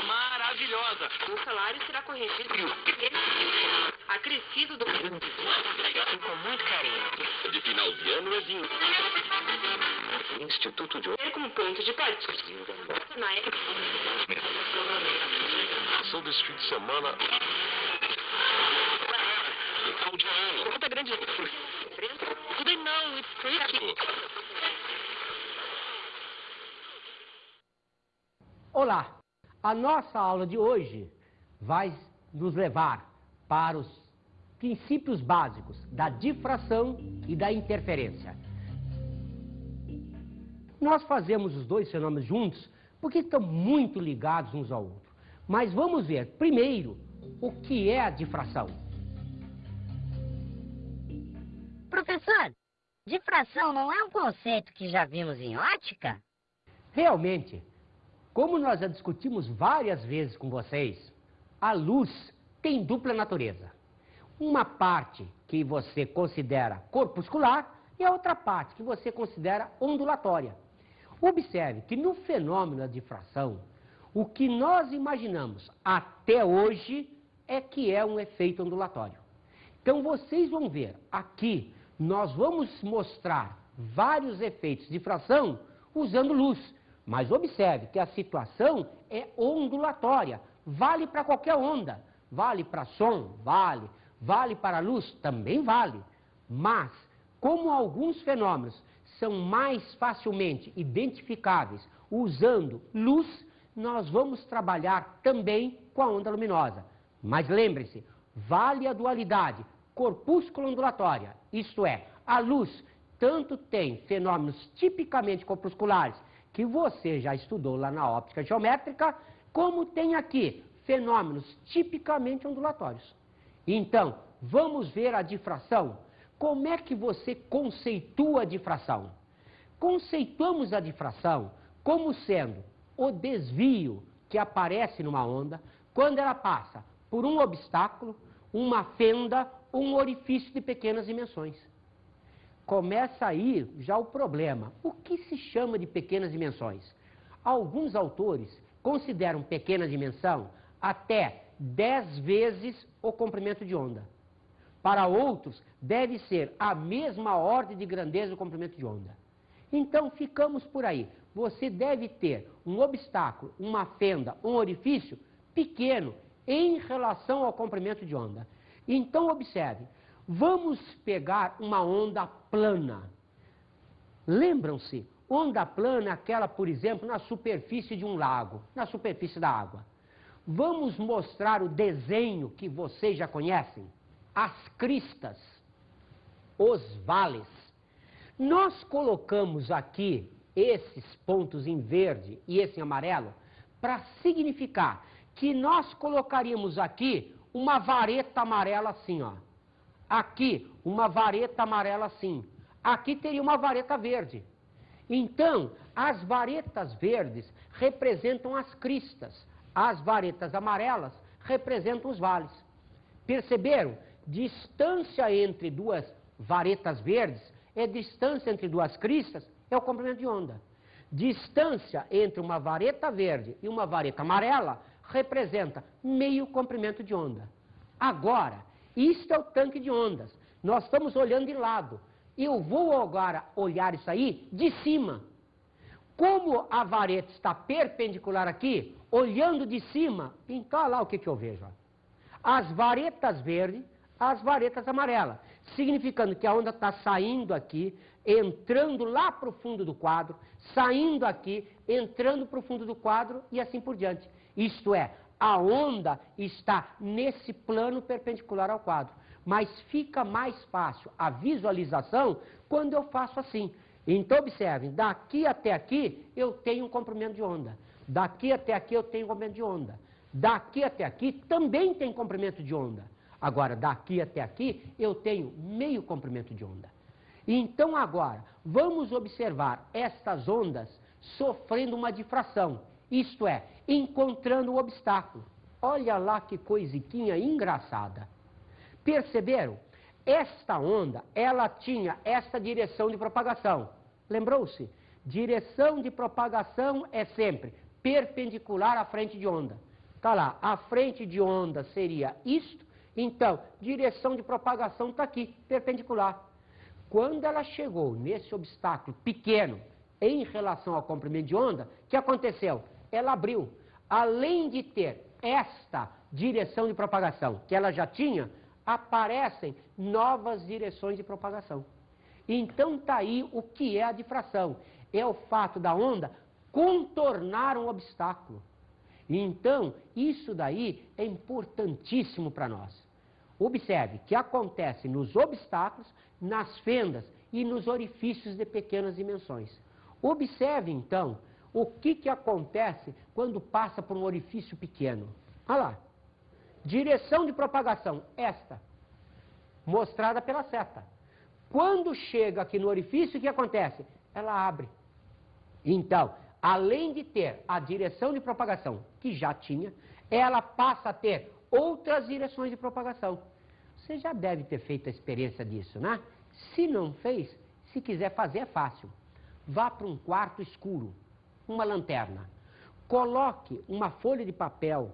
Maravilhosa. O salário será corrigido acrescido do com muito carinho. De final de ano é vinho. Instituto de... Como ponto de partida. Sobre esse fim de semana... Final de ano. Conta grande. Do they know it's pretty? Olá! A nossa aula de hoje vai nos levar para os princípios básicos da difração e da interferência. Nós fazemos os dois fenômenos juntos porque estão muito ligados uns ao outro. Mas vamos ver, primeiro, o que é a difração. Professor, difração não é um conceito que já vimos em ótica? Realmente, como nós já discutimos várias vezes com vocês, a luz tem dupla natureza. Uma parte que você considera corpuscular e a outra parte que você considera ondulatória. Observe que no fenômeno da difração, o que nós imaginamos até hoje é que é um efeito ondulatório. Então vocês vão ver aqui, nós vamos mostrar vários efeitos de difração usando luz. Mas observe que a situação é ondulatória, vale para qualquer onda, vale para som, vale para luz, também vale. Mas, como alguns fenômenos são mais facilmente identificáveis usando luz, nós vamos trabalhar também com a onda luminosa. Mas lembre-se, vale a dualidade corpúsculo-ondulatória, isto é, a luz tanto tem fenômenos tipicamente corpusculares, que você já estudou lá na óptica geométrica, como tem aqui fenômenos tipicamente ondulatórios. Então, vamos ver a difração. Como é que você conceitua a difração? Conceituamos a difração como sendo o desvio que aparece numa onda quando ela passa por um obstáculo, uma fenda ou um orifício de pequenas dimensões. Começa aí já o problema. O que se chama de pequenas dimensões? Alguns autores consideram pequena dimensão até 10 vezes o comprimento de onda. Para outros, deve ser a mesma ordem de grandeza do comprimento de onda. Então, ficamos por aí. Você deve ter um obstáculo, uma fenda, um orifício pequeno em relação ao comprimento de onda. Então, observe. Vamos pegar uma onda plana. Lembram-se, onda plana é aquela, por exemplo, na superfície de um lago, na superfície da água. Vamos mostrar o desenho que vocês já conhecem, as cristas, os vales. Nós colocamos aqui esses pontos em verde e esse em amarelo para significar que nós colocaríamos aqui uma vareta amarela assim, ó. Aqui, uma vareta amarela assim. Aqui teria uma vareta verde. Então, as varetas verdes representam as cristas. As varetas amarelas representam os vales. Perceberam? Distância entre duas varetas verdes é distância entre duas cristas, é o comprimento de onda. Distância entre uma vareta verde e uma vareta amarela representa meio comprimento de onda. Agora, isto é o tanque de ondas. Nós estamos olhando de lado. Eu vou agora olhar isso aí de cima. Como a vareta está perpendicular aqui, olhando de cima, então olha lá o que eu vejo. As varetas verdes, as varetas amarelas. Significando que a onda está saindo aqui, entrando lá para o fundo do quadro, saindo aqui, entrando para o fundo do quadro e assim por diante. Isto é, a onda está nesse plano perpendicular ao quadro. Mas fica mais fácil a visualização quando eu faço assim. Então, observem, daqui até aqui eu tenho um comprimento de onda. Daqui até aqui eu tenho um comprimento de onda. Daqui até aqui também tem comprimento de onda. Agora, daqui até aqui eu tenho meio comprimento de onda. Então, agora, vamos observar estas ondas sofrendo uma difração. Isto é, encontrando o obstáculo. Olha lá que coisiquinha engraçada. Perceberam? Esta onda, ela tinha esta direção de propagação. Lembrou-se? direção de propagação é sempre perpendicular à frente de onda. Está lá, a frente de onda seria isto, então, direção de propagação está aqui, perpendicular. Quando ela chegou nesse obstáculo pequeno em relação ao comprimento de onda, o que aconteceu? Ela abriu. Além de ter esta direção de propagação que ela já tinha, aparecem novas direções de propagação. Então está aí o que é a difração. É o fato da onda contornar um obstáculo. Então, isso daí é importantíssimo para nós. Observe que acontece nos obstáculos, nas fendas e nos orifícios de pequenas dimensões. Observe, então, o que acontece quando passa por um orifício pequeno. Olha lá. Direção de propagação, esta, mostrada pela seta. Quando chega aqui no orifício, o que acontece? Ela abre. Então, além de ter a direção de propagação, que já tinha, ela passa a ter outras direções de propagação. Você já deve ter feito a experiência disso, né? Se não fez, se quiser fazer, é fácil. Vá para um quarto escuro, uma lanterna. Coloque uma folha de papel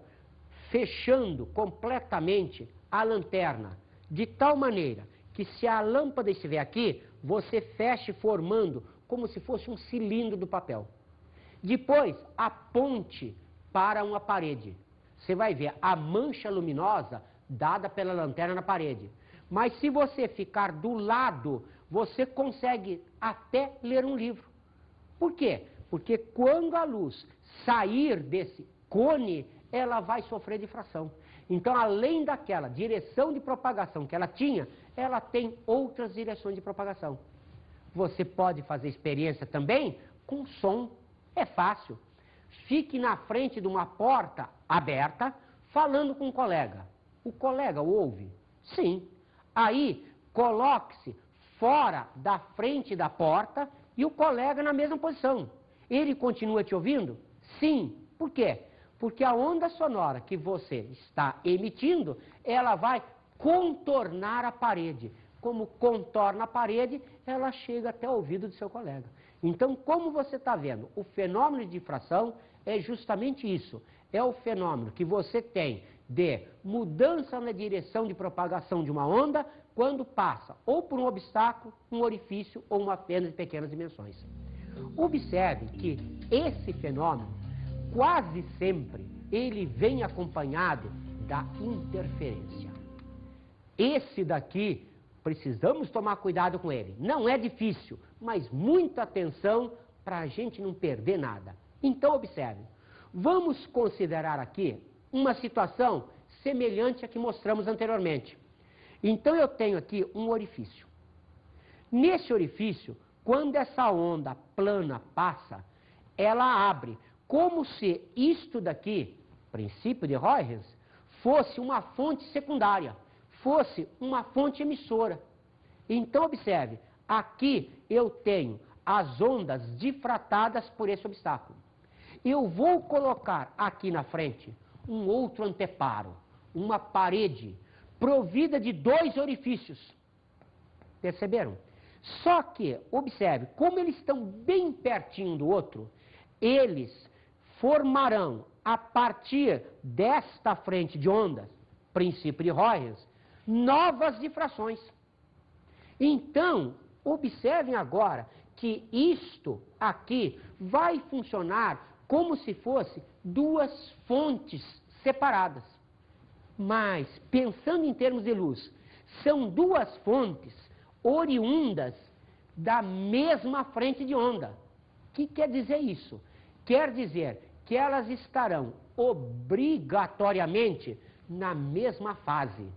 fechando completamente a lanterna, de tal maneira que se a lâmpada estiver aqui, você feche formando como se fosse um cilindro do papel. Depois, aponte para uma parede. Você vai ver a mancha luminosa dada pela lanterna na parede. Mas se você ficar do lado, você consegue até ler um livro. Por quê? Porque quando a luz sair desse cone, ela vai sofrer difração. Então, além daquela direção de propagação que ela tinha, ela tem outras direções de propagação. Você pode fazer experiência também com som. É fácil. Fique na frente de uma porta aberta, falando com um colega. O colega ouve? Sim. Aí, coloque-se fora da frente da porta e o colega na mesma posição. Ele continua te ouvindo? Sim. Por quê? Porque a onda sonora que você está emitindo, ela vai contornar a parede. Como contorna a parede, ela chega até o ouvido do seu colega. Então, como você está vendo, o fenômeno de difração é justamente isso. É o fenômeno que você tem de mudança na direção de propagação de uma onda quando passa ou por um obstáculo, um orifício ou uma fenda de pequenas dimensões. Observe que esse fenômeno, quase sempre, ele vem acompanhado da interferência. Esse daqui, precisamos tomar cuidado com ele. Não é difícil, mas muita atenção para a gente não perder nada. Então, observe. Vamos considerar aqui uma situação semelhante à que mostramos anteriormente. Então, eu tenho aqui um orifício. Nesse orifício, quando essa onda plana passa, ela abre, como se isto daqui, princípio de Huygens, fosse uma fonte secundária, fosse uma fonte emissora. Então, observe, aqui eu tenho as ondas difratadas por esse obstáculo. Eu vou colocar aqui na frente um outro anteparo, uma parede, provida de dois orifícios. Perceberam? Só que, observe, como eles estão bem pertinho do outro, eles formarão, a partir desta frente de ondas, princípio de Huygens, novas difrações. Então, observem agora que isto aqui vai funcionar como se fosse duas fontes separadas. Mas, pensando em termos de luz, são duas fontes oriundas da mesma frente de onda. O que quer dizer isso? Quer dizer que elas estarão obrigatoriamente na mesma fase.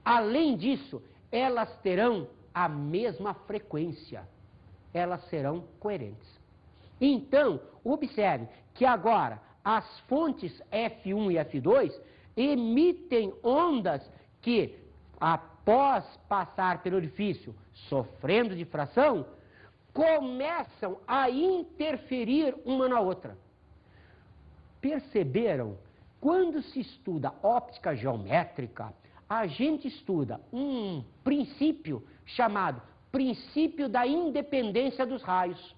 Além disso, elas terão a mesma frequência. Elas serão coerentes. Então, observe que agora as fontes F1 e F2 emitem ondas que, após passar pelo orifício, sofrendo difração, começam a interferir uma na outra. Perceberam? Quando se estuda óptica geométrica, a gente estuda um princípio chamado princípio da independência dos raios.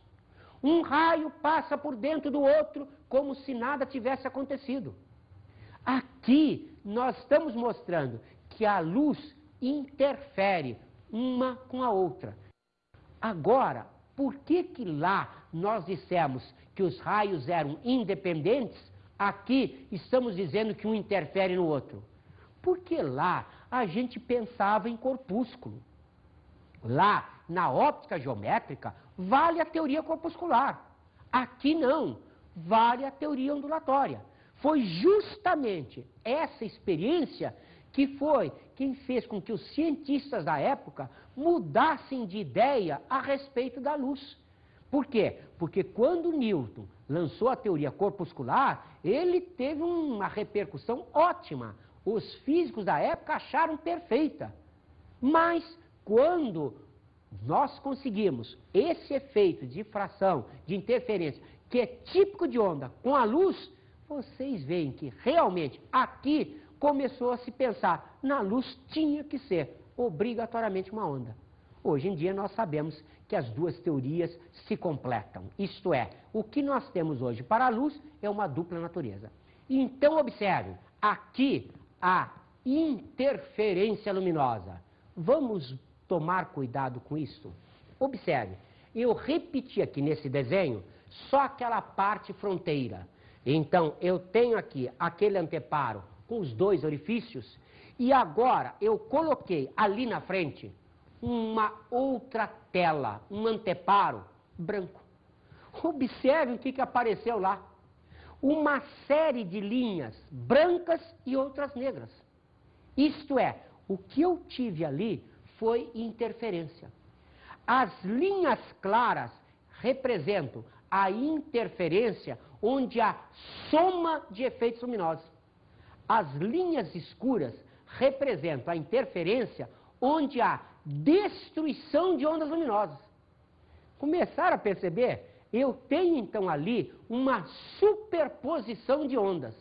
Um raio passa por dentro do outro como se nada tivesse acontecido. Aqui nós estamos mostrando que a luz interfere uma com a outra. Agora, por que que lá nós dissemos que os raios eram independentes? Aqui estamos dizendo que um interfere no outro. Porque lá a gente pensava em corpúsculo. Lá, na óptica geométrica, vale a teoria corpuscular. Aqui não, vale a teoria ondulatória. Foi justamente essa experiência que foi quem fez com que os cientistas da época mudassem de ideia a respeito da luz. Por quê? Porque quando Newton lançou a teoria corpuscular, ele teve uma repercussão ótima. Os físicos da época acharam perfeita. Mas quando nós conseguimos esse efeito de difração, de interferência, que é típico de onda com a luz, vocês veem que realmente aqui começou a se pensar, na luz tinha que ser obrigatoriamente uma onda. Hoje em dia nós sabemos que as duas teorias se completam. Isto é, o que nós temos hoje para a luz é uma dupla natureza. Então observe, aqui a interferência luminosa. Vamos tomar cuidado com isso? Observe, eu repeti aqui nesse desenho só aquela parte fronteira. Então eu tenho aqui aquele anteparo com os dois orifícios e agora eu coloquei ali na frente uma outra tela, um anteparo branco. Observe o que apareceu lá. Uma série de linhas brancas e outras negras. Isto é, o que eu tive ali foi interferência. As linhas claras representam a interferência onde há soma de efeitos luminosos. As linhas escuras representam a interferência onde há destruição de ondas luminosas. Começaram a perceber? Eu tenho então ali uma superposição de ondas.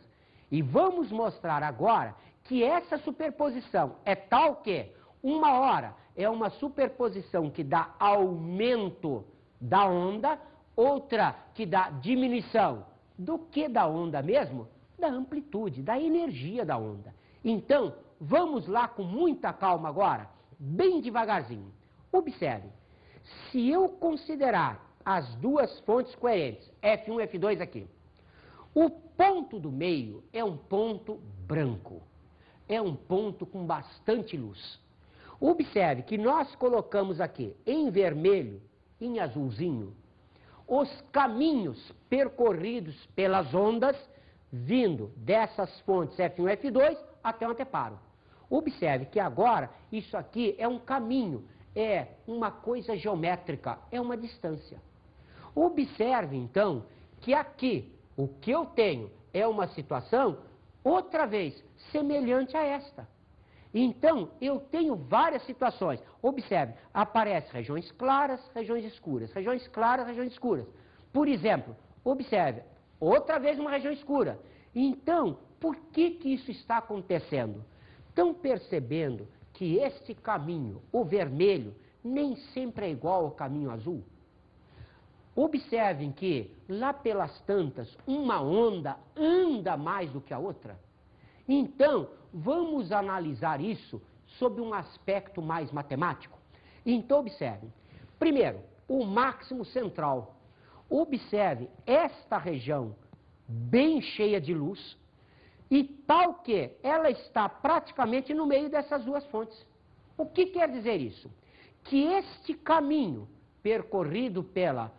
E vamos mostrar agora que essa superposição é tal que, uma hora, é uma superposição que dá aumento da onda, outra que dá diminuição do que da onda mesmo? Da amplitude, da energia da onda. Então, vamos lá com muita calma agora, bem devagarzinho. Observe, se eu considerar as duas fontes coerentes, F1 e F2 aqui, o ponto do meio é um ponto branco, é um ponto com bastante luz. Observe que nós colocamos aqui em vermelho, em azulzinho, os caminhos percorridos pelas ondas vindo dessas fontes F1 e F2 até o anteparo. Observe que agora isso aqui é um caminho, é uma coisa geométrica, é uma distância. Observe então que aqui o que eu tenho é uma situação, outra vez, semelhante a esta. Então, eu tenho várias situações. Observe, aparecem regiões claras, regiões escuras, regiões claras, regiões escuras. Por exemplo, observe, outra vez uma região escura. Então, por que que isso está acontecendo? Estão percebendo que este caminho, o vermelho, nem sempre é igual ao caminho azul? Observem que, lá pelas tantas, uma onda anda mais do que a outra. Então, vamos analisar isso sob um aspecto mais matemático. Então, observem. Primeiro, o máximo central. Observe esta região bem cheia de luz e tal que ela está praticamente no meio dessas duas fontes. O que quer dizer isso? Que este caminho percorrido pela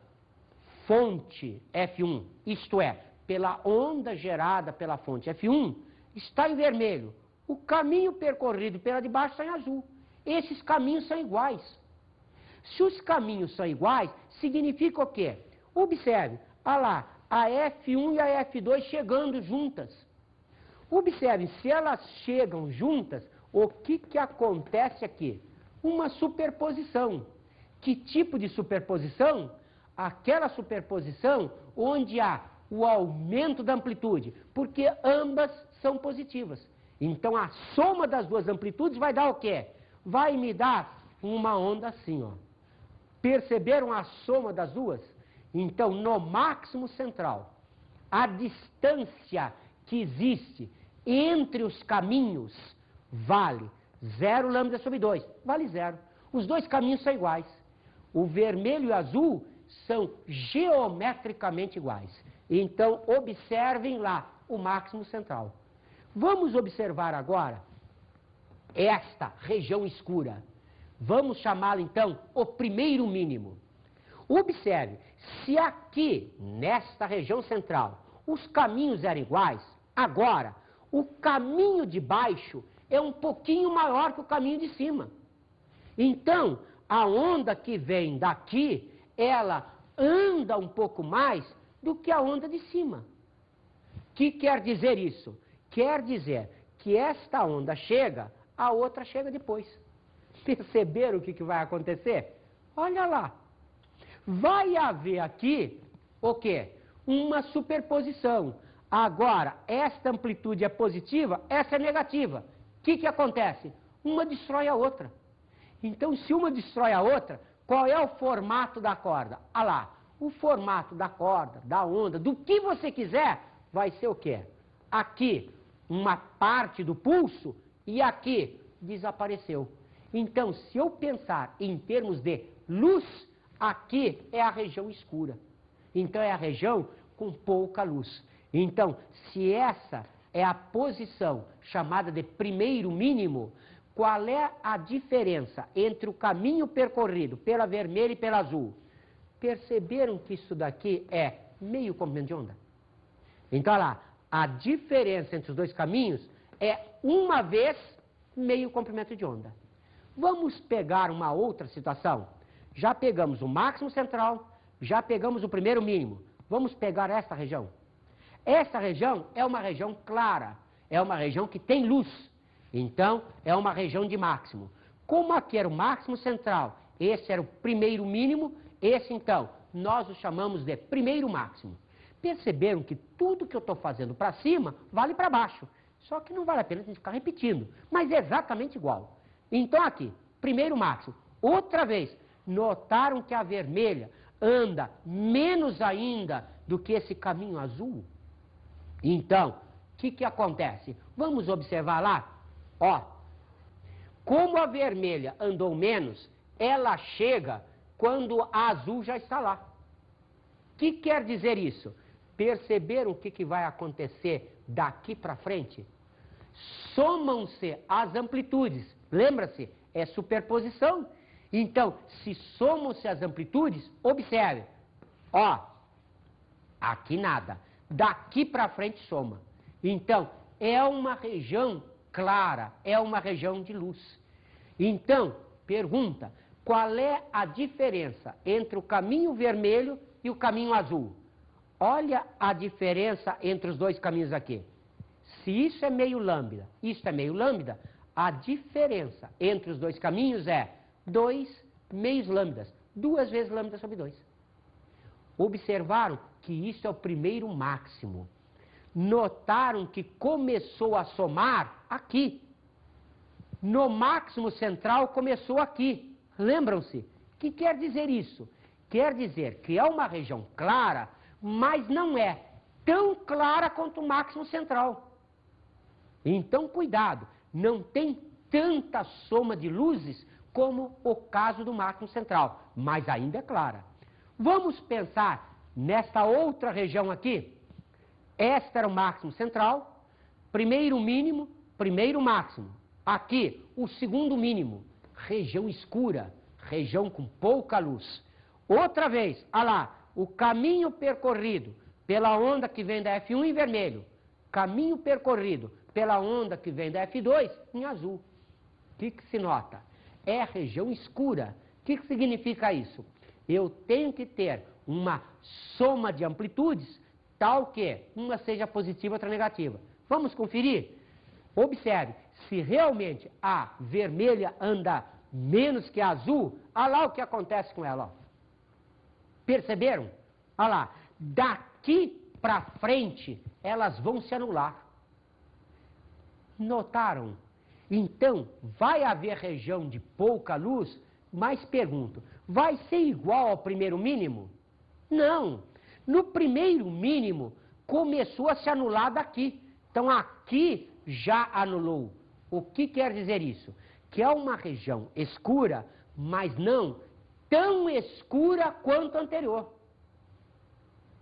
fonte F1, isto é, pela onda gerada pela fonte F1, está em vermelho. O caminho percorrido pela de baixo está em azul. Esses caminhos são iguais. Se os caminhos são iguais, significa o quê? Observe, olha lá, a F1 e a F2 chegando juntas. Observe, se elas chegam juntas, o que acontece aqui? Uma superposição. Que tipo de superposição? Aquela superposição onde há o aumento da amplitude, porque ambas são positivas. Então a soma das duas amplitudes vai dar o quê? Vai me dar uma onda assim, ó. Perceberam a soma das duas? Então, no máximo central, a distância que existe entre os caminhos vale 0 lambda sobre 2, vale 0. Os dois caminhos são iguais. O vermelho e o azul são geometricamente iguais. Então, observem lá o máximo central. Vamos observar agora esta região escura. Vamos chamá-la, então, o primeiro mínimo. Observe, se aqui, nesta região central, os caminhos eram iguais, agora, o caminho de baixo é um pouquinho maior que o caminho de cima. Então, a onda que vem daqui, ela anda um pouco mais do que a onda de cima. O que quer dizer isso? Quer dizer que esta onda chega, a outra chega depois. Perceberam o que vai acontecer? Olha lá. Vai haver aqui, o quê? Uma superposição. Agora, esta amplitude é positiva, essa é negativa. O que acontece? Uma destrói a outra. Então, se uma destrói a outra, qual é o formato da corda? Ah lá, o formato da corda, da onda, do que você quiser, vai ser o quê? Aqui, uma parte do pulso, e aqui, desapareceu. Então, se eu pensar em termos de luz, aqui é a região escura. Então, é a região com pouca luz. Então, se essa é a posição chamada de primeiro mínimo, qual é a diferença entre o caminho percorrido pela vermelha e pela azul? Perceberam que isso daqui é meio comprimento de onda? Então, olha lá, a diferença entre os dois caminhos é uma vez meio comprimento de onda. Vamos pegar uma outra situação. Já pegamos o máximo central, já pegamos o primeiro mínimo. Vamos pegar esta região. Essa região é uma região clara, é uma região que tem luz. Então, é uma região de máximo. Como aqui era o máximo central, esse era o primeiro mínimo, esse então, nós o chamamos de primeiro máximo. Perceberam que tudo que eu estou fazendo para cima, vale para baixo. Só que não vale a pena a gente ficar repetindo, mas é exatamente igual. Então aqui, primeiro máximo. Outra vez, notaram que a vermelha anda menos ainda do que esse caminho azul? Então, o que acontece? Vamos observar lá. Ó, como a vermelha andou menos, ela chega quando a azul já está lá. O que quer dizer isso? Perceberam o que vai acontecer daqui para frente? Somam-se as amplitudes. Lembra-se? É superposição. Então, se somam-se as amplitudes, observe. Ó, aqui nada. Daqui para frente soma. Então, é uma região clara, é uma região de luz. Então, pergunta, qual é a diferença entre o caminho vermelho e o caminho azul? Olha a diferença entre os dois caminhos aqui. Se isso é meio lambda, isso é meio lambda, a diferença entre os dois caminhos é 2 meios lambdas, 2 vezes lambda sobre 2. Observaram que isso é o primeiro máximo. Notaram que começou a somar aqui. No máximo central começou aqui. Lembram-se? O que quer dizer isso? Quer dizer que é uma região clara, mas não é tão clara quanto o máximo central. Então, cuidado, não tem tanta soma de luzes como o caso do máximo central, mas ainda é clara. Vamos pensar nesta outra região aqui. Esta era o máximo central, primeiro mínimo, primeiro máximo. Aqui, o segundo mínimo, região escura, região com pouca luz. Outra vez, olha lá, o caminho percorrido pela onda que vem da F1 em vermelho, caminho percorrido pela onda que vem da F2 em azul. O que se nota? É região escura. O que significa isso? Eu tenho que ter uma soma de amplitudes tal que uma seja positiva e outra negativa. Vamos conferir? Observe, se realmente a vermelha anda menos que a azul, olha lá o que acontece com ela. Ó. Perceberam? Olha lá, daqui para frente elas vão se anular. Notaram? Então, vai haver região de pouca luz, mas pergunto, vai ser igual ao primeiro mínimo? Não. No primeiro mínimo, começou a se anular daqui. Então, aqui já anulou. O que quer dizer isso? Que é uma região escura, mas não tão escura quanto a anterior.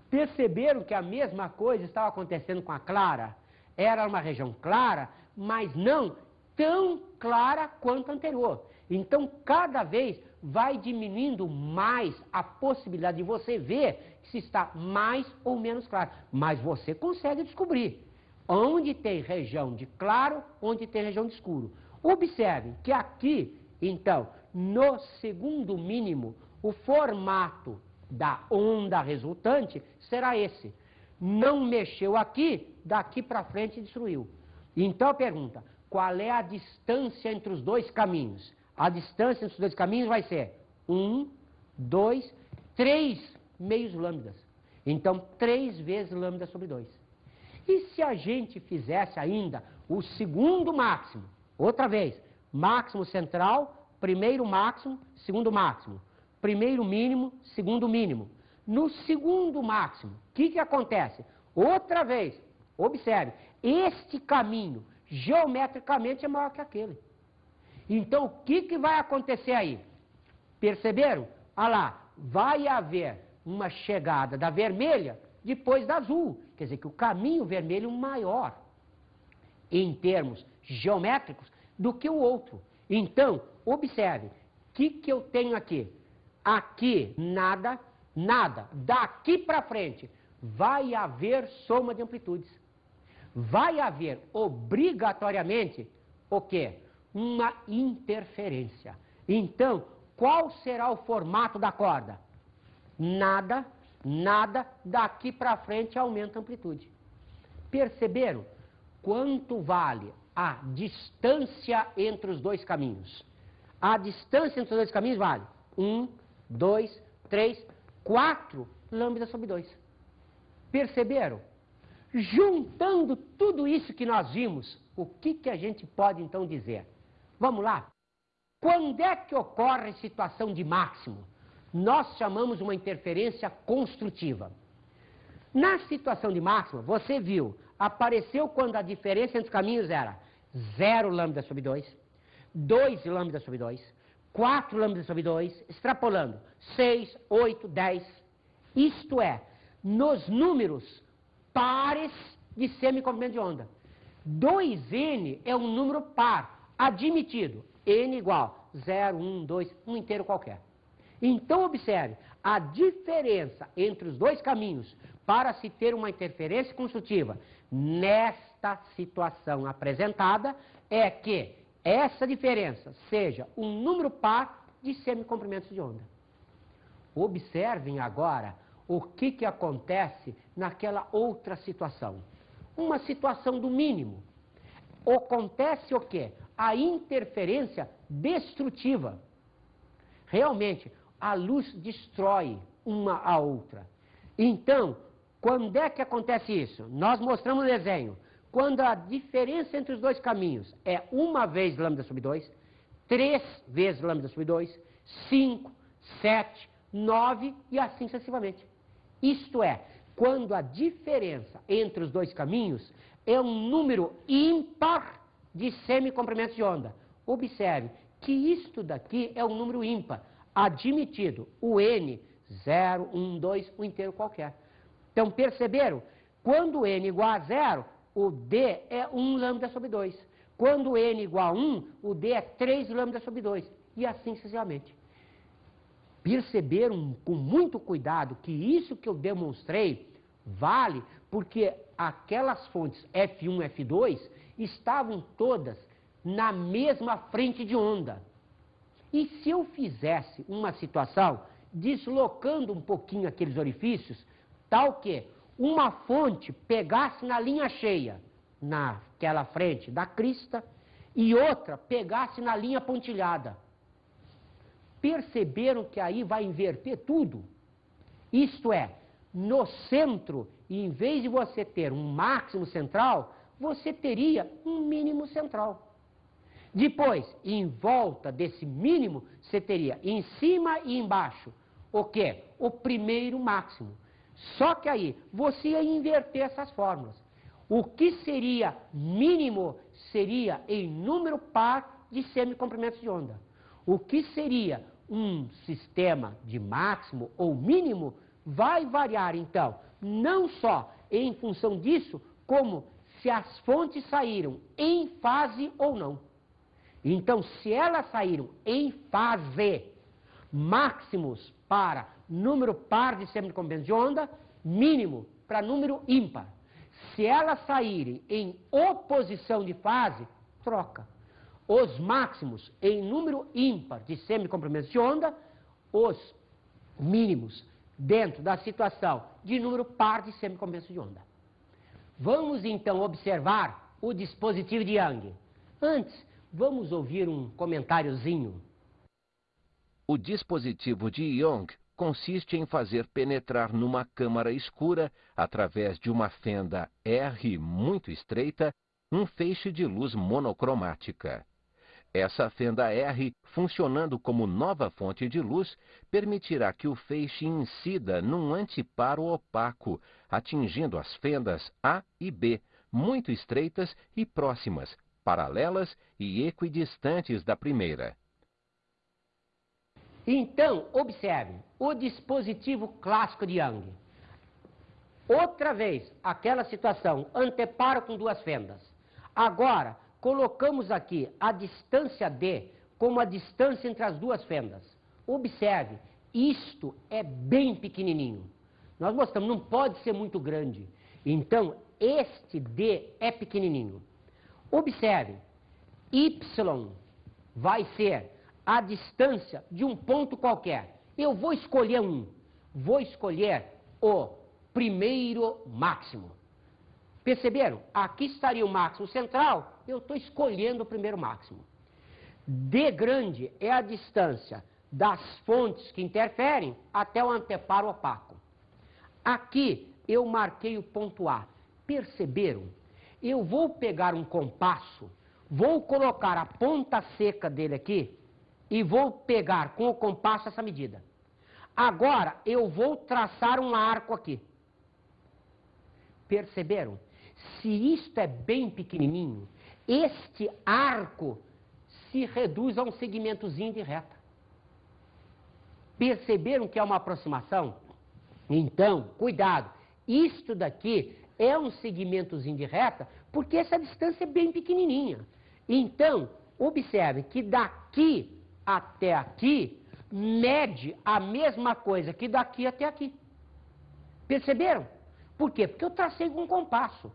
Perceberam que a mesma coisa estava acontecendo com a clara? Era uma região clara, mas não tão clara quanto a anterior. Então, cada vez vai diminuindo mais a possibilidade de você ver se está mais ou menos claro. Mas você consegue descobrir onde tem região de claro, onde tem região de escuro. Observe que aqui, então, no segundo mínimo, o formato da onda resultante será esse. Não mexeu aqui, daqui para frente destruiu. Então a pergunta, qual é a distância entre os dois caminhos? A distância entre os dois caminhos vai ser 1, 2, 3 meios lambdas. Então 3 vezes lambda sobre 2. E se a gente fizesse ainda o segundo máximo, outra vez, máximo central, primeiro máximo, segundo máximo. Primeiro mínimo, segundo mínimo. No segundo máximo, o que acontece? Outra vez, observe, este caminho geometricamente é maior que aquele. Então, o que vai acontecer aí? Perceberam? Olha lá, vai haver uma chegada da vermelha depois da azul. Quer dizer que o caminho vermelho é maior, em termos geométricos, do que o outro. Então, observe, o que eu tenho aqui? Aqui, nada, nada. Daqui para frente, vai haver soma de amplitudes. Vai haver, obrigatoriamente, o quê? Uma interferência. Então, qual será o formato da corda? Nada, nada, daqui para frente aumenta a amplitude. Perceberam quanto vale a distância entre os dois caminhos? A distância entre os dois caminhos vale 1, 2, 3, 4 lambda sobre 2. Perceberam? Juntando tudo isso que nós vimos, o que a gente pode então dizer? Vamos lá. Quando é que ocorre situação de máximo? Nós chamamos uma interferência construtiva. Na situação de máximo, você viu, apareceu quando a diferença entre os caminhos era 0 lambda sobre 2, 2 lambda sobre 2, 4 lambda sobre 2, extrapolando, 6, 8, 10. Isto é, nos números pares de semicomprimento de onda. 2n é um número par, admitido. N igual 0, 1, 2, um inteiro qualquer. Então, observe, a diferença entre os dois caminhos para se ter uma interferência construtiva nesta situação apresentada é que essa diferença seja um número par de semicomprimentos de onda. Observem agora o que acontece naquela outra situação. Uma situação do mínimo. Acontece o quê? A interferência destrutiva. Realmente, a luz destrói uma a outra. Então, quando é que acontece isso? Nós mostramos no desenho. Quando a diferença entre os dois caminhos é 1 vez lambda sobre 2, 3 vezes lambda sobre 2, 5, 7, 9 e assim sucessivamente. Isto é, quando a diferença entre os dois caminhos é um número ímpar de semicomprimentos de onda. Observe que isto daqui é um número ímpar, admitido o n, 0, 1, 2, um inteiro qualquer. Então, perceberam? Quando n igual a 0, o d é 1 lambda sobre 2. Quando n igual a 1, o d é 3 lambda sobre 2. E assim sucessivamente. Perceberam com muito cuidado que isso que eu demonstrei vale porque aquelas fontes F1 e F2 estavam todas na mesma frente de onda. E se eu fizesse uma situação deslocando um pouquinho aqueles orifícios, tal que uma fonte pegasse na linha cheia, naquela frente da crista, e outra pegasse na linha pontilhada. Perceberam que aí vai inverter tudo? Isto é, no centro, em vez de você ter um máximo central, você teria um mínimo central. Depois, em volta desse mínimo, você teria em cima e embaixo o quê? O primeiro máximo. Só que aí, você ia inverter essas fórmulas. O que seria mínimo seria em número par de semicomprimentos de onda. O que seria um sistema de máximo ou mínimo vai variar, então, não só em função disso, como se as fontes saíram em fase ou não. Então, se elas saíram em fase, máximos para número par de semicomprimentos de onda, mínimo para número ímpar. Se elas saírem em oposição de fase, troca. Os máximos em número ímpar de semicomprimentos de onda, os mínimos dentro da situação de número par de semicomprimentos de onda. Vamos então observar o dispositivo de Young. Antes, vamos ouvir um comentáriozinho. O dispositivo de Young consiste em fazer penetrar numa câmara escura, através de uma fenda R muito estreita, um feixe de luz monocromática. Essa fenda R, funcionando como nova fonte de luz, permitirá que o feixe incida num antiparo opaco, atingindo as fendas A e B, muito estreitas e próximas, paralelas e equidistantes da primeira. Então, observe o dispositivo clássico de Young. Outra vez, aquela situação, anteparo com duas fendas. Agora, colocamos aqui a distância D como a distância entre as duas fendas. Observe, isto é bem pequenininho. Nós mostramos, não pode ser muito grande. Então, este D é pequenininho. Observe, Y vai ser a distância de um ponto qualquer. Eu vou escolher um. Vou escolher o primeiro máximo. Perceberam? Aqui estaria o máximo central, eu estou escolhendo o primeiro máximo. D grande é a distância das fontes que interferem até o anteparo opaco. Aqui eu marquei o ponto A. Perceberam? Eu vou pegar um compasso, vou colocar a ponta seca dele aqui e vou pegar com o compasso essa medida. Agora eu vou traçar um arco aqui. Perceberam? Se isto é bem pequenininho, este arco se reduz a um segmentozinho de reta. Perceberam que é uma aproximação? Então, cuidado, isto daqui é um segmentozinho de reta porque essa distância é bem pequenininha. Então, observe que daqui até aqui mede a mesma coisa que daqui até aqui. Perceberam? Por quê? Porque eu tracei com um compasso.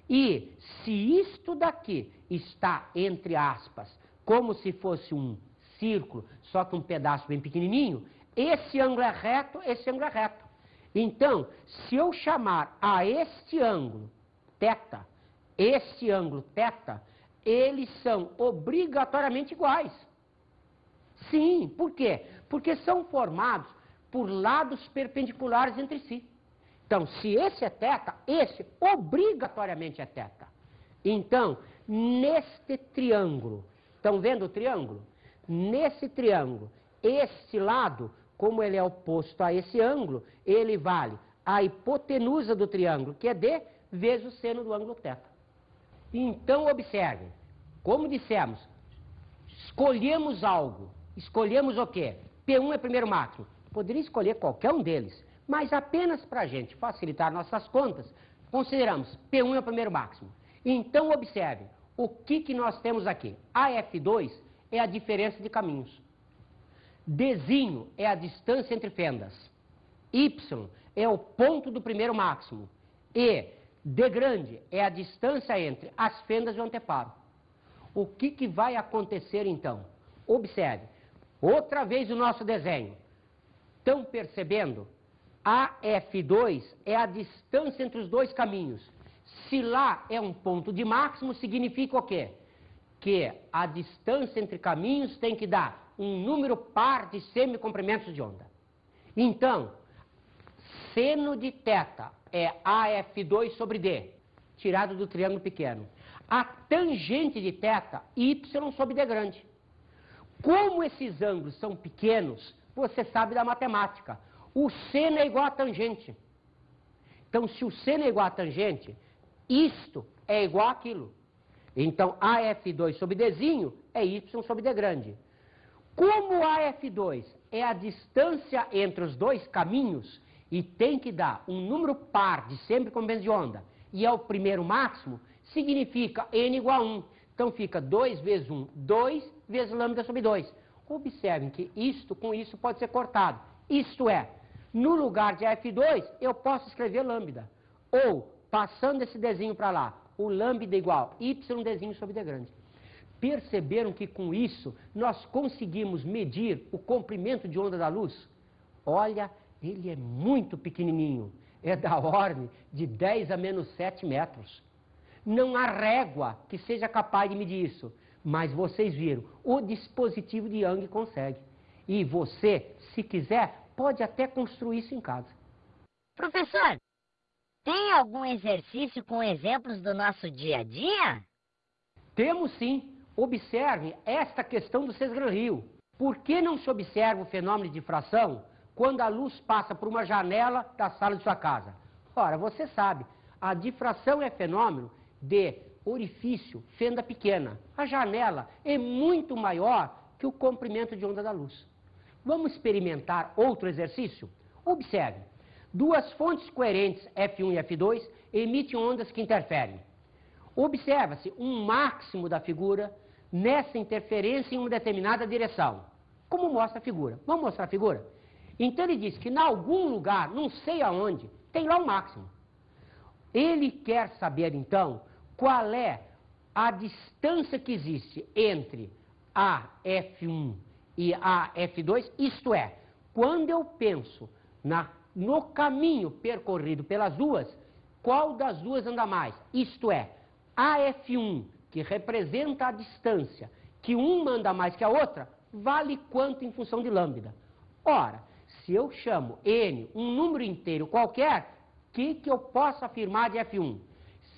E se isto daqui está, entre aspas, como se fosse um círculo, só que um pedaço bem pequenininho, esse ângulo é reto, esse ângulo é reto. Então, se eu chamar a este ângulo θ, este ângulo θ, eles são obrigatoriamente iguais. Sim, por quê? Porque são formados por lados perpendiculares entre si. Então, se esse é θ, esse obrigatoriamente é θ. Então, neste triângulo, estão vendo o triângulo? Nesse triângulo, este lado, como ele é oposto a esse ângulo, ele vale a hipotenusa do triângulo, que é D, vezes o seno do ângulo θ. Então, observem, como dissemos, escolhemos algo. Escolhemos o quê? P1 é primeiro máximo. Poderia escolher qualquer um deles, mas apenas para a gente facilitar nossas contas, consideramos P1 é o primeiro máximo. Então, observe, o que nós temos aqui? AF2 é a diferença de caminhos. Dzinho é a distância entre fendas. Y é o ponto do primeiro máximo. E D grande é a distância entre as fendas de um anteparo. O que vai acontecer então? Observe, outra vez o nosso desenho. Estão percebendo? AF2 é a distância entre os dois caminhos. Se lá é um ponto de máximo, significa o quê? Que a distância entre caminhos tem que dar um número par de semicomprimentos de onda. Então, seno de θ é AF2 sobre D, tirado do triângulo pequeno. A tangente de θ, Y sobre D grande. Como esses ângulos são pequenos, você sabe da matemática. O seno é igual a tangente. Então, se o seno é igual a tangente, isto é igual àquilo. Então, AF2 sobre Dzinho é Y sobre D grande. Como AF2 é a distância entre os dois caminhos e tem que dar um número par de semicomprimento de onda e é o primeiro máximo, significa N igual a 1. Então, fica 2 vezes 1, 2 vezes lambda sobre 2. Observem que isto com isso pode ser cortado. Isto é, no lugar de F2, eu posso escrever lambda. Ou, passando esse Dzinho para lá, o lambda igual Y Dzinho sobre D grande. Perceberam que com isso nós conseguimos medir o comprimento de onda da luz? Olha, ele é muito pequenininho. É da ordem de 10 a menos 7 metros. Não há régua que seja capaz de medir isso. Mas vocês viram, o dispositivo de Young consegue. E você, se quiser, pode até construir isso em casa. Professor, tem algum exercício com exemplos do nosso dia a dia? Temos sim. Observe esta questão do Cesgran-Rio. Por que não se observa o fenômeno de difração quando a luz passa por uma janela da sala de sua casa? Ora, você sabe, a difração é fenômeno de orifício, fenda pequena. A janela é muito maior que o comprimento de onda da luz. Vamos experimentar outro exercício? Observe, duas fontes coerentes, F1 e F2, emitem ondas que interferem. Observa-se um máximo da figura nessa interferência em uma determinada direção. Como mostra a figura? Vamos mostrar a figura? Então ele diz que em algum lugar, não sei aonde, tem lá o máximo. Ele quer saber então qual é a distância que existe entre a F1 e a F2, isto é, quando eu penso no caminho percorrido pelas duas, qual das duas anda mais? Isto é, a F1, que representa a distância, que uma anda mais que a outra, vale quanto em função de lambda. Ora, se eu chamo N um número inteiro qualquer, o que eu posso afirmar de F1?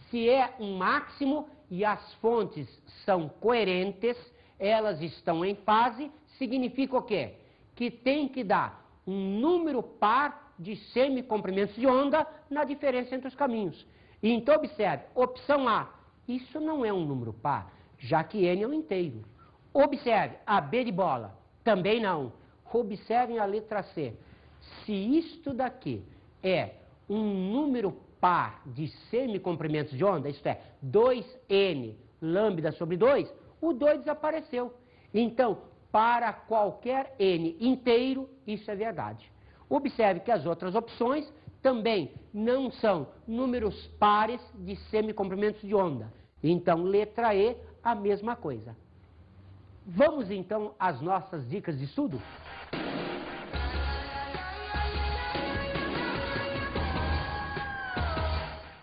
Se é um máximo e as fontes são coerentes, elas estão em fase, significa o quê? Que tem que dar um número par de semicomprimentos de onda na diferença entre os caminhos. E então observe, opção A, isso não é um número par, já que N é um inteiro. Observe, a B de bola, também não. Observem a letra C. Se isto daqui é um número par de semicomprimentos de onda, isto é, 2N lambda sobre 2, o 2 desapareceu. Então, para qualquer N inteiro, isso é verdade. Observe que as outras opções também não são números pares de semicomprimentos de onda. Então, letra E, a mesma coisa. Vamos então às nossas dicas de estudo?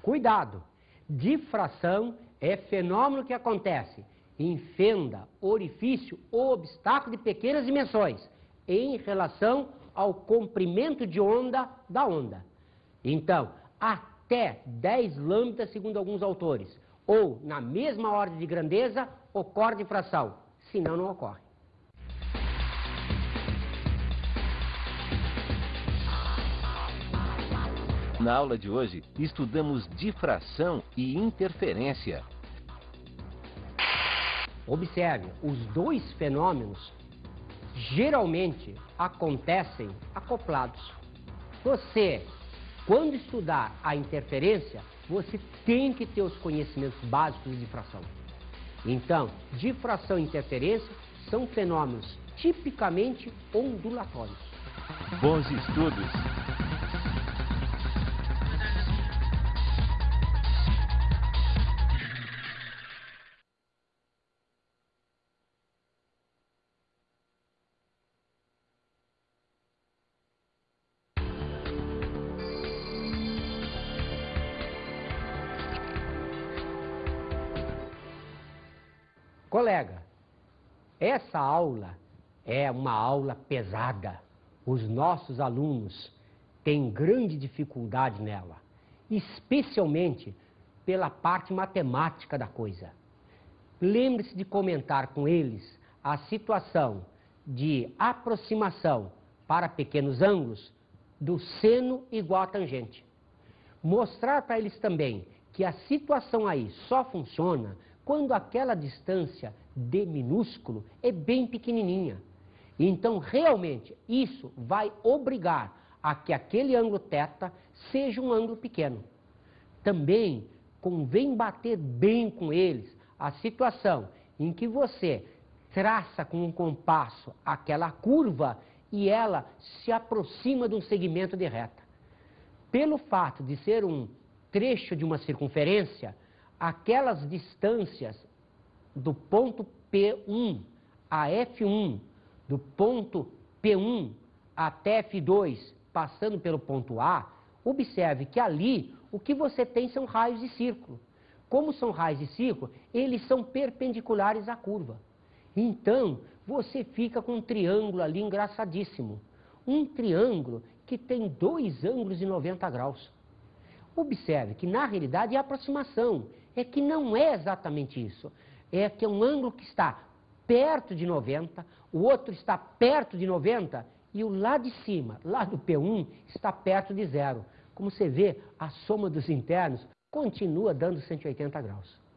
Cuidado! Difração é fenômeno que acontece em fenda, orifício ou obstáculo de pequenas dimensões em relação ao comprimento de onda da onda. Então, até 10 lambdas, segundo alguns autores, ou na mesma ordem de grandeza, ocorre difração, senão não ocorre. Na aula de hoje, estudamos difração e interferência. Observe, os dois fenômenos geralmente acontecem acoplados. Você, quando estudar a interferência, você tem que ter os conhecimentos básicos de difração. Então, difração e interferência são fenômenos tipicamente ondulatórios. Bons estudos! Colega, essa aula é uma aula pesada. Os nossos alunos têm grande dificuldade nela, especialmente pela parte matemática da coisa. Lembre-se de comentar com eles a situação de aproximação para pequenos ângulos do seno igual à tangente. Mostrar para eles também que a situação aí só funciona quando aquela distância d minúsculo é bem pequenininha. Então, realmente, isso vai obrigar a que aquele ângulo θ seja um ângulo pequeno. Também convém bater bem com eles a situação em que você traça com um compasso aquela curva e ela se aproxima de um segmento de reta. Pelo fato de ser um trecho de uma circunferência, aquelas distâncias do ponto P1 a F1, do ponto P1 até F2, passando pelo ponto A, observe que ali o que você tem são raios de círculo. Como são raios de círculo, eles são perpendiculares à curva. Então, você fica com um triângulo ali engraçadíssimo. Um triângulo que tem 2 ângulos de 90 graus. Observe que, na realidade, é aproximação. É que não é exatamente isso. É que é um ângulo que está perto de 90, o outro está perto de 90 e o lá de cima, lá do P1, está perto de 0. Como você vê, a soma dos internos continua dando 180 graus.